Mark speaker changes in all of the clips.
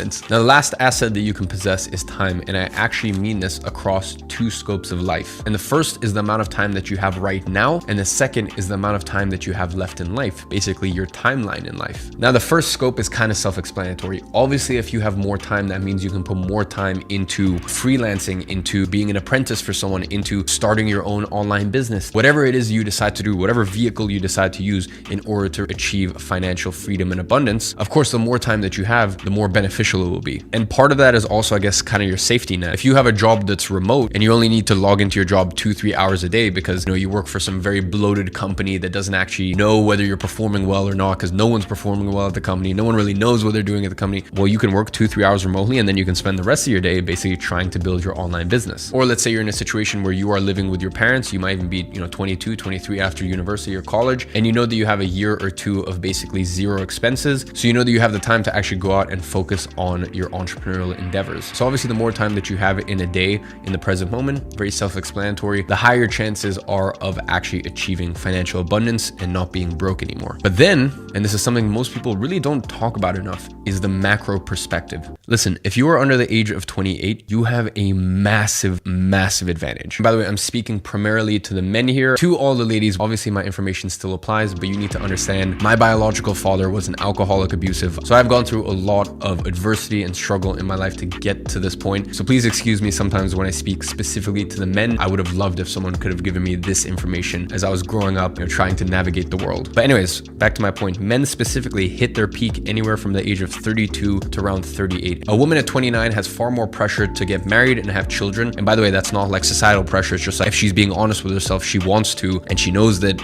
Speaker 1: abundance. Now, the last asset that you can possess is time. And I actually mean this across two scopes of life. And the first is the amount of time that you have right now. And the second is the amount of time that you have left in life, basically your timeline in life. Now, the first scope is kind of self-explanatory. Obviously, if you have more time, that means you can put more time into freelancing, into being an apprentice for someone, into starting your own online business, whatever it is you decide to do, whatever vehicle you decide to use in order to achieve financial freedom and abundance. Of course, the more time that you have, the more beneficial it will be. And part of that is also, I guess, kind of your safety net. If you have a job that's remote and you only need to log into your job 2-3 hours a day because you work for some very bloated company that doesn't actually know whether you're performing well or not, because no one's performing well at the company, no one really knows what they're doing at the company. Well, you can work 2-3 hours remotely, and then you can spend the rest of your day basically trying to build your online business. Or let's say you're in a situation where you are living with your parents. You might even be 22, 23 after university or college, and you know that you have a year or two of basically zero expenses. So you know that you have the time to actually go out and focus on your entrepreneurial endeavors. So obviously, the more time that you have in a day, in the present moment, very self-explanatory, the higher chances are of actually achieving financial abundance and not being broke anymore. But then, and this is something most people really don't talk about enough, is the macro perspective. Listen, if you are under the age of 28, you have a massive advantage. And by the way, I'm speaking primarily to the men here. To all the ladies, obviously my information still applies, but you need to understand my biological father was an alcoholic, abusive. So I've gone through a lot of adversity and struggle in my life to get to this point. So please excuse me sometimes when I speak specifically to the men. I would have loved if someone could have given me this information as I was growing up, trying to navigate the world. But anyways, back to my point. Men specifically hit their peak anywhere from the age of 32 to around 38. A woman at 29 has far more pressure to get married and have children. And by the way, that's not like societal pressure. It's just like if she's being honest with herself, she wants to, and she knows that,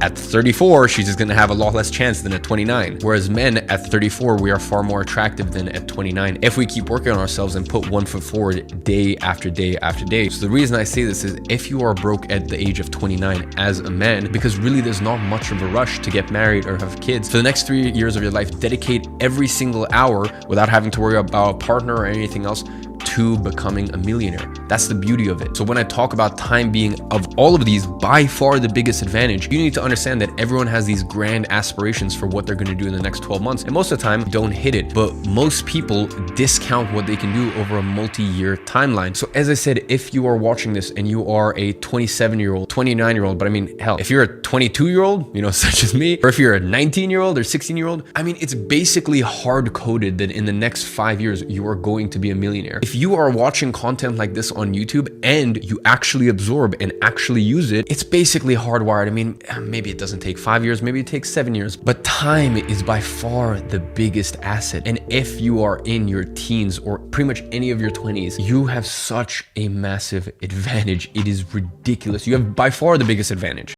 Speaker 1: at 34, she's just gonna have a lot less chance than at 29. Whereas men at 34, we are far more attractive than at 29. If we keep working on ourselves and put one foot forward day after day after day. So the reason I say this is if you are broke at the age of 29 as a man, because really there's not much of a rush to get married or have kids. For the next 3 years of your life, dedicate every single hour without having to worry about a partner or anything else to becoming a millionaire. That's the beauty of it. So when I talk about time being of all of these by far the biggest advantage, you need to understand that everyone has these grand aspirations for what they're going to do in the next 12 months. And most of the time don't hit it, but most people discount what they can do over a multi-year timeline. So as I said, if you are watching this and you are a 27-year-old, 29-year-old, but I mean, hell, if you're a 22-year-old, such as me, or if you're a 19-year-old or 16-year-old, I mean, it's basically hard-coded that in the next 5 years, you are going to be a millionaire. If you are watching content like this on YouTube and you actually absorb and actually use it, it's basically hardwired. I mean, maybe it doesn't take 5 years, maybe it takes 7 years, but time is by far the biggest asset. And if you are in your teens or pretty much any of your 20s, you have such a massive advantage. It is ridiculous. You have by far the biggest advantage.